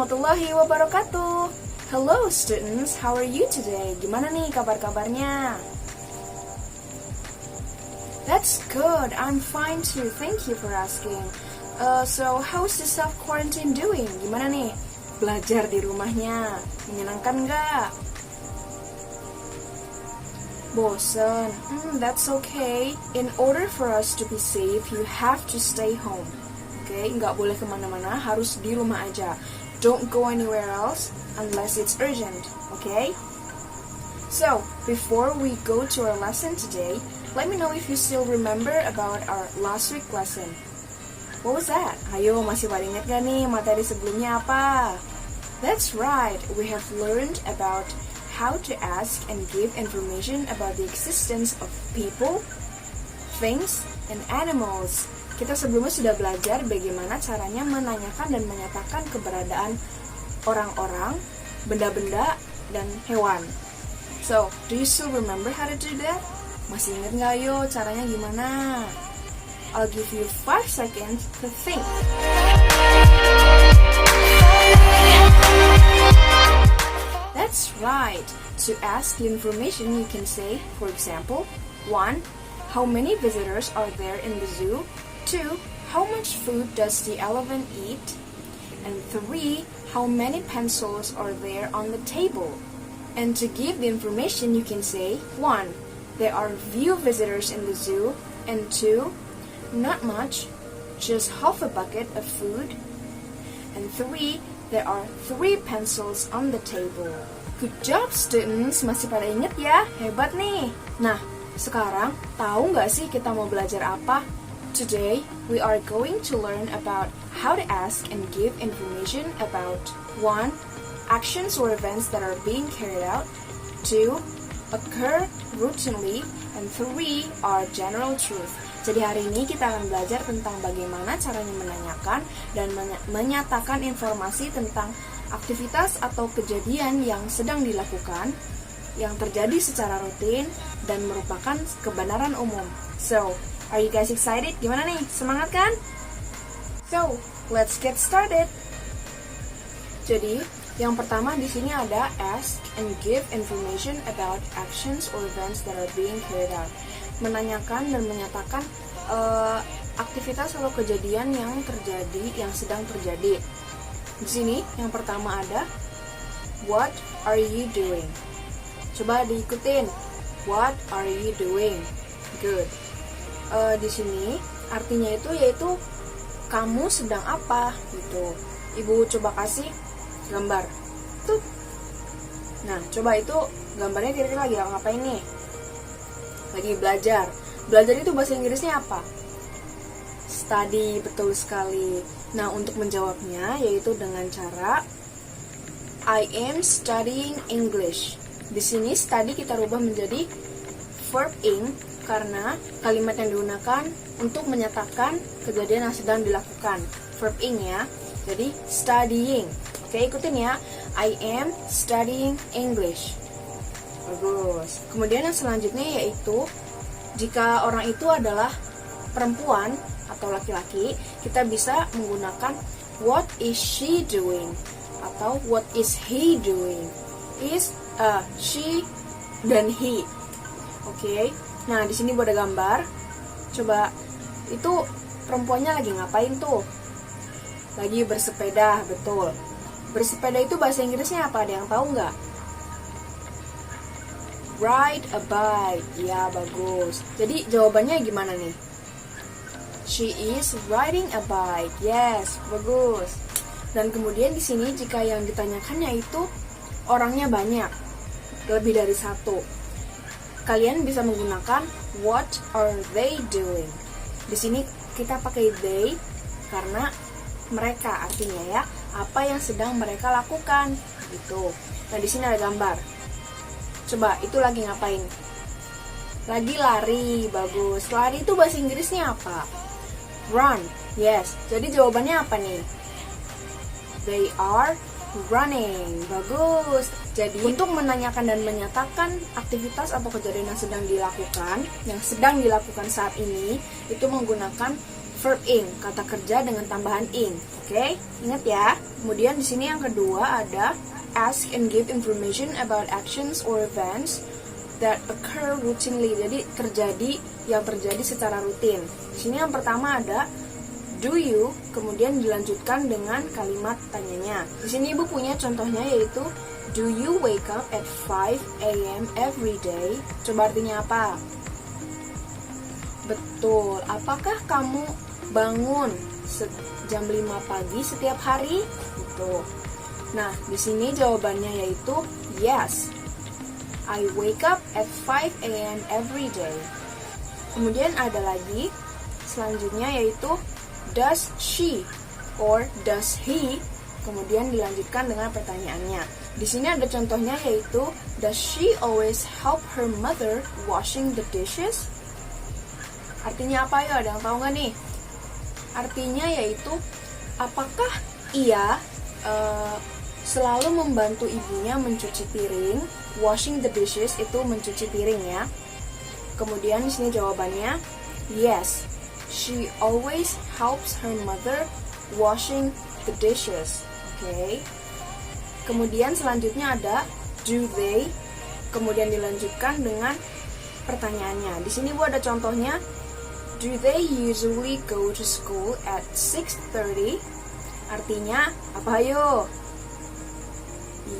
warahmatullahi wabarakatuh. Hello students, how are you today? Gimana nih kabar-kabarnya? That's good, I'm fine too, thank you for asking. So how's the self-quarantine doing? Gimana nih? Belajar di rumahnya, menyenangkan nggak? Bosen? That's okay. In order for us to be safe, you have to stay home. Okay, nggak boleh kemana-mana, harus di rumah aja. Don't go anywhere else unless it's urgent, okay? So, before we go to our lesson today, let me know if you still remember about our last week lesson. What was that? Ayo, masih pada ingat gak nih materi sebelumnya apa? That's right, we have learned about how to ask and give information about the existence of people, things, and animals. Kita sebelumnya sudah belajar bagaimana caranya menanyakan dan menyatakan keberadaan orang-orang, benda-benda, dan hewan. So, do you still remember how to do that? Masih ingat nggak yo caranya gimana? I'll give you 5 seconds to think. That's right. To ask the information you can say, for example, 1. How many visitors are there in the zoo? 2. How much food does the elephant eat? And 3. How many pencils are there on the table? And to give the information you can say 1. There are few visitors in the zoo. And 2. Not much, just half a bucket of food. And 3. There are 3 pencils on the table. Good job students, masih pada inget ya? Hebat nih. Nah, sekarang tahu nggak sih kita mau belajar apa? Today, we are going to learn about how to ask and give information about 1. Actions or events that are being carried out. 2. Occur routinely. And 3. Are general truth. Jadi hari ini kita akan belajar tentang bagaimana caranya menanyakan dan menyatakan informasi tentang aktivitas atau kejadian yang sedang dilakukan, yang terjadi secara rutin, dan merupakan kebenaran umum. So, are you guys excited? Gimana nih? Semangat kan? So, let's get started. Jadi, yang pertama di sini ada ask and give information about actions or events that are being carried out. Menanyakan dan menyatakan aktivitas atau kejadian yang terjadi, yang sedang terjadi. Di sini yang pertama ada what are you doing? Coba diikutin. What are you doing? Good. Di sini artinya itu yaitu kamu sedang apa gitu. Ibu coba kasih gambar. Tuh. Nah, coba itu gambarnya kira-kira lagi ngapain nih? Lagi belajar. Belajar itu bahasa Inggrisnya apa? Study, betul sekali. Nah, untuk menjawabnya yaitu dengan cara I am studying English. Di sini study kita rubah menjadi verb ing karena kalimat yang digunakan untuk menyatakan kejadian yang sedang dilakukan. Verb ing ya. Jadi studying. Oke, ikutin ya. I am studying English. Bagus. Kemudian yang selanjutnya yaitu jika orang itu adalah perempuan atau laki-laki, kita bisa menggunakan what is she doing atau what is he doing. Is, she, dan he. Oke. Nah, di sini ada gambar. Coba itu perempuannya lagi ngapain tuh? Lagi bersepeda, betul. Bersepeda itu bahasa Inggrisnya apa? Ada yang tahu nggak? Ride a bike. Ya, bagus. Jadi jawabannya gimana nih? She is riding a bike. Yes, bagus. Dan kemudian di sini jika yang ditanyakannya itu orangnya banyak, lebih dari satu, kalian bisa menggunakan what are they doing. Di sini kita pakai they karena mereka artinya ya, apa yang sedang mereka lakukan gitu. Nah, di sini ada gambar. Coba, itu lagi ngapain? Lagi lari, bagus. Lari itu bahasa Inggrisnya apa? Run, yes. Jadi jawabannya apa nih? They are running, bagus. Jadi untuk menanyakan dan menyatakan aktivitas atau kejadian yang sedang dilakukan saat ini, itu menggunakan verb ing, kata kerja dengan tambahan ing. Oke, ingat ya. Kemudian di sini yang kedua ada ask and give information about actions or events that occur routinely. Jadi yang terjadi secara rutin. Di sini yang pertama ada do you, kemudian dilanjutkan dengan kalimat tanyanya. Di sini Ibu punya contohnya yaitu do you wake up at 5 a.m. every day? Coba artinya apa? Betul. Apakah kamu bangun jam 5 pagi setiap hari? Gitu. Nah, di sini jawabannya yaitu yes. I wake up at 5 a.m. every day. Kemudian ada lagi selanjutnya yaitu does she or does he, kemudian dilanjutkan dengan pertanyaannya. Di sini ada contohnya yaitu does she always help her mother washing the dishes? Artinya apa ya? Ada yang tahu nggak nih? Artinya yaitu apakah ia selalu membantu ibunya mencuci piring? Washing the dishes itu mencuci piring ya. Kemudian di sini jawabannya yes. She always helps her mother washing the dishes. Oke. Kemudian selanjutnya ada do they, kemudian dilanjutkan dengan pertanyaannya. Di sini Bu ada contohnya. Do they usually go to school at 6:30? Artinya apa ayo?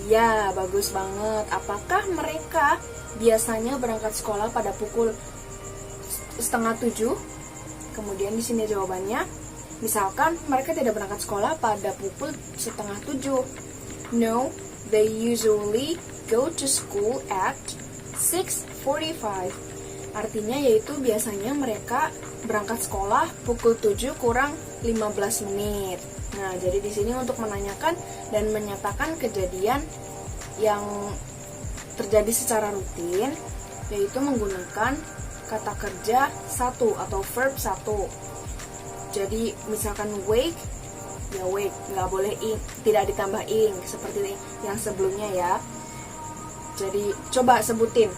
Iya, bagus banget. Apakah mereka biasanya berangkat sekolah pada pukul 6:30? Kemudian di sini jawabannya, misalkan mereka tidak berangkat sekolah pada pukul 6:30. No, they usually go to school at 6:45. Artinya yaitu biasanya mereka berangkat sekolah pukul 7 kurang 15 menit. Nah, jadi di sini untuk menanyakan dan menyatakan kejadian yang terjadi secara rutin, yaitu menggunakan kata kerja satu atau verb satu. Jadi misalkan wake, ya wake, nggak boleh ing, tidak ditambah ing seperti yang sebelumnya ya. Jadi coba sebutin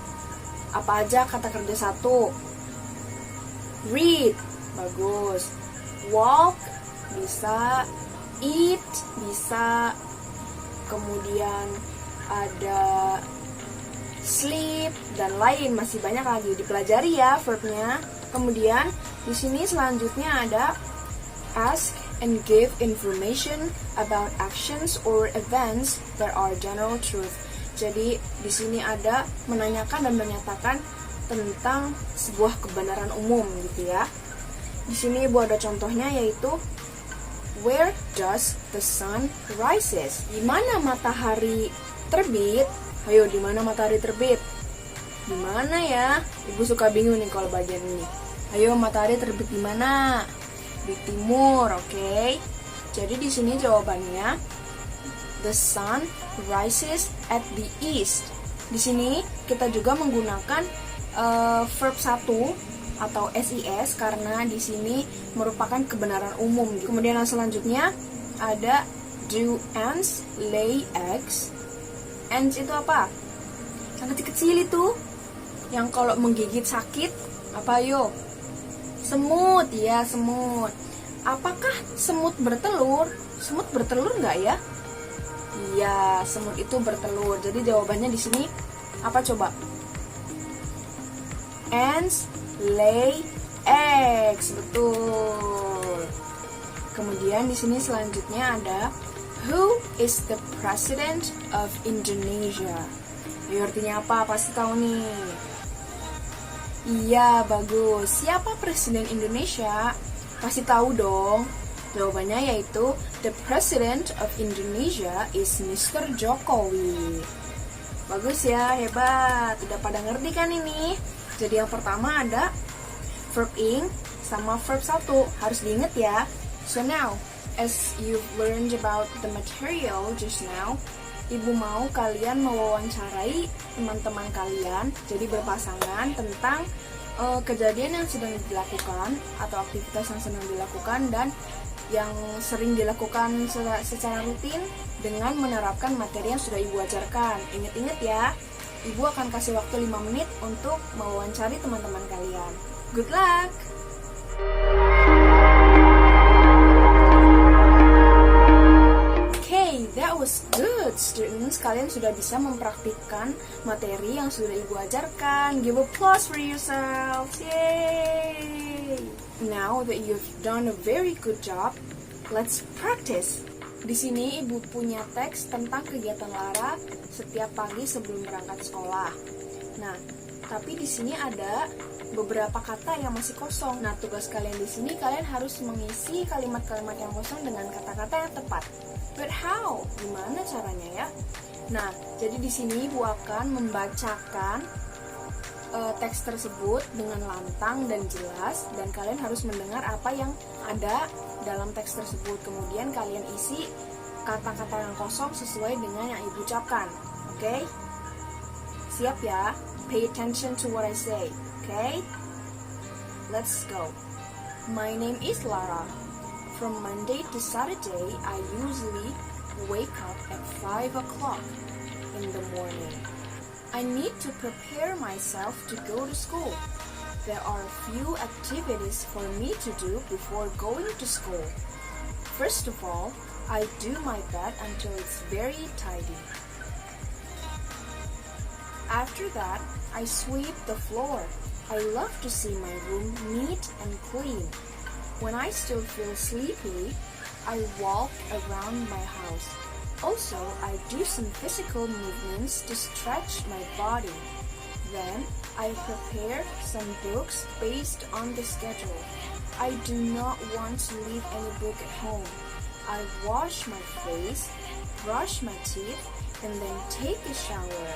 apa aja kata kerja satu. Read, bagus. Walk, bisa. Eat, bisa. Kemudian ada sleep dan lain, masih banyak lagi dipelajari ya verbnya. Kemudian di sini selanjutnya ada ask and give information about actions or events that are general truth. Jadi di sini ada menanyakan dan menyatakan tentang sebuah kebenaran umum gitu ya. Di sini Ibu ada contohnya yaitu where does the sun rises? Di mana matahari terbit? Ayo, di mana matahari terbit? Di mana ya? Ibu suka bingung nih kalau bagian ini. Ayo, matahari terbit di mana? Di timur, oke? Jadi di sini jawabannya the sun rises at the east. Di sini kita juga menggunakan verb 1 atau SIS karena di sini merupakan kebenaran umum. Kemudian yang selanjutnya ada do ants lay eggs? Ants itu apa? Yang kecil-kecil itu, yang kalau menggigit sakit, apa yo? Semut ya, semut. Apakah semut bertelur? Semut bertelur nggak ya? Iya, semut itu bertelur. Jadi jawabannya di sini apa coba? Ants lay eggs, betul. Kemudian di sini selanjutnya ada who is the president of Indonesia? Ya, artinya apa? Pasti tahu nih. Iya, bagus. Siapa presiden Indonesia? Pasti tahu dong. Jawabannya yaitu the president of Indonesia is Mr. Jokowi. Bagus ya, hebat. Udah pada ngerti kan ini? Jadi yang pertama ada verb ing sama verb 1. Harus diingat ya. So now, as you've learned about the material just now, Ibu mau kalian mewawancarai teman-teman kalian, jadi berpasangan, tentang kejadian yang sedang dilakukan atau aktivitas yang sedang dilakukan dan yang sering dilakukan secara rutin dengan menerapkan materi yang sudah Ibu ajarkan. Ingat-ingat ya, Ibu akan kasih waktu 5 menit untuk mewawancari teman-teman kalian. Good luck! was good, students. Kalian sudah bisa mempraktikkan materi yang sudah Ibu ajarkan. Give applause for yourselves. Yay! Now that you've done a very good job, let's practice. Di sini Ibu punya teks tentang kegiatan Lara setiap pagi sebelum berangkat sekolah. Nah, tapi di sini ada beberapa kata yang masih kosong. Nah, tugas kalian di sini kalian harus mengisi kalimat-kalimat yang kosong dengan kata-kata yang tepat. But how? Gimana caranya ya? Nah, jadi di sini Ibu akan membacakan teks tersebut dengan lantang dan jelas, dan kalian harus mendengar apa yang ada dalam teks tersebut. Kemudian kalian isi kata-kata yang kosong sesuai dengan yang Ibu ucapkan. Oke? Siap ya? Pay attention to what I say. Okay, let's go. My name is Lara. From Monday to Saturday, I usually wake up at 5 o'clock in the morning. I need to prepare myself to go to school. There are a few activities for me to do before going to school. First of all, I do my bed until it's very tidy. After that, I sweep the floor. I love to see my room neat and clean. When I still feel sleepy, I walk around my house. Also, I do some physical movements to stretch my body. Then, I prepare some books based on the schedule. I do not want to leave any book at home. I wash my face, brush my teeth, and then take a shower.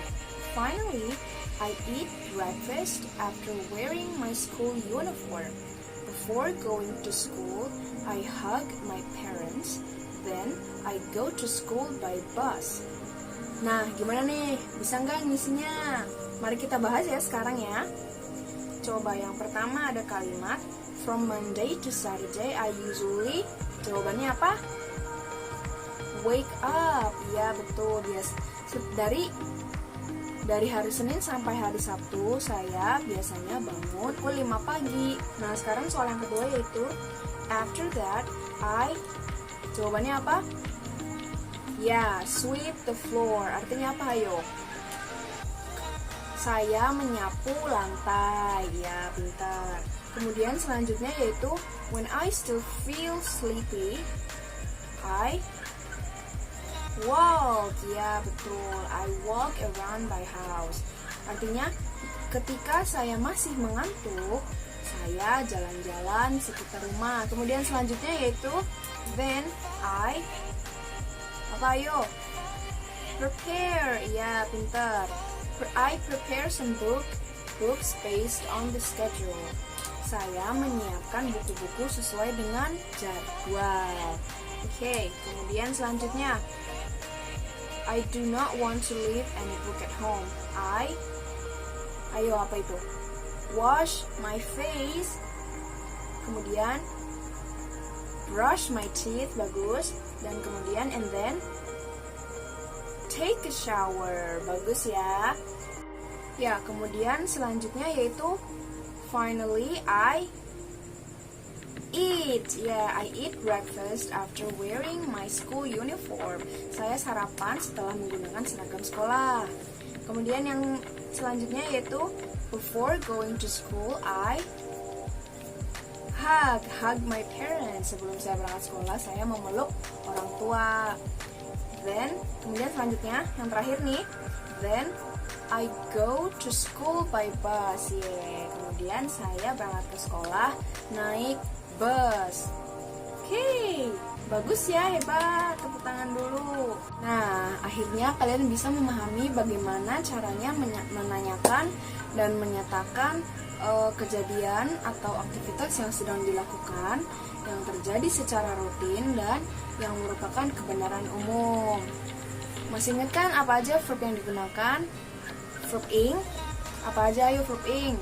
Finally, I eat breakfast after wearing my school uniform. Before going to school, I hug my parents. Then, I go to school by bus. Nah, gimana nih? Bisa nggak ngisinya? Mari kita bahas ya sekarang ya. Coba yang pertama ada kalimat From Monday to Saturday, I usually. Jawabannya apa? Wake up. Ya, betul. Dari hari Senin sampai hari Sabtu, saya biasanya bangun pukul 5 pagi. Nah, sekarang soal yang kedua yaitu after that, jawabannya apa? Ya, sweep the floor. Artinya apa, ayo? Saya menyapu lantai. Ya, pintar. Kemudian selanjutnya yaitu when I still feel sleepy, I walk. Ya, betul. I walk around my house. Artinya, ketika saya masih mengantuk, saya jalan-jalan sekitar rumah. Kemudian selanjutnya yaitu then I ayo? Prepare. Ya, pintar. I prepare some books based on the schedule. Saya menyiapkan buku-buku sesuai dengan jadwal. Oke, kemudian selanjutnya I do not want to leave any book at home. Ayo, apa itu? Wash my face. Kemudian brush my teeth, bagus. Dan kemudian and then take a shower, bagus ya. Ya, kemudian selanjutnya yaitu finally I eat. Ya, I eat breakfast after wearing my school uniform. Saya sarapan setelah menggunakan seragam sekolah. Kemudian yang selanjutnya yaitu before going to school, I hug my parents. Sebelum saya berangkat sekolah, saya memeluk orang tua. Then, kemudian selanjutnya yang terakhir nih, then I go to school by bus. Kemudian saya berangkat ke sekolah naik bus. Oke, bagus ya, hebat. Tepuk tangan dulu. Nah, akhirnya kalian bisa memahami bagaimana caranya menanyakan dan menyatakan kejadian atau aktivitas yang sedang dilakukan yang terjadi secara rutin dan yang merupakan kebenaran umum. Masih ingat kan apa aja verb yang digunakan? Verb ing. Apa aja ayo verb ing?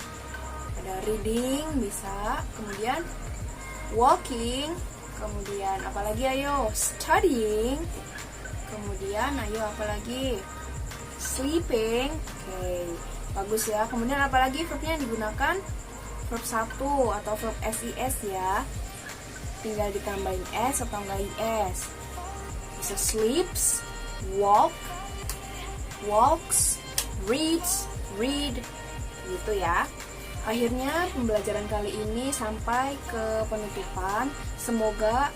Ada reading, bisa. Kemudian walking. Kemudian apalagi ayo? Studying. Kemudian ayo apalagi? Sleeping. Oke, bagus ya. Kemudian apalagi verbnya yang digunakan? Verb 1 atau verb SIS ya. Tinggal ditambahin S atau enggak IS. Bisa sleeps, walk, walks, reads, read, gitu ya. Akhirnya pembelajaran kali ini sampai ke penutupan. Semoga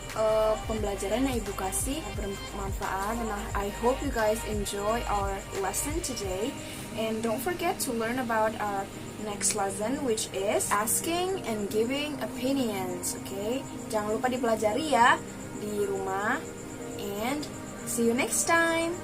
pembelajaran yang Ibu kasih bermanfaat. Nah, I hope you guys enjoy our lesson today. And don't forget to learn about our next lesson, which is asking and giving opinions. Okay? Jangan lupa dipelajari ya di rumah. And see you next time.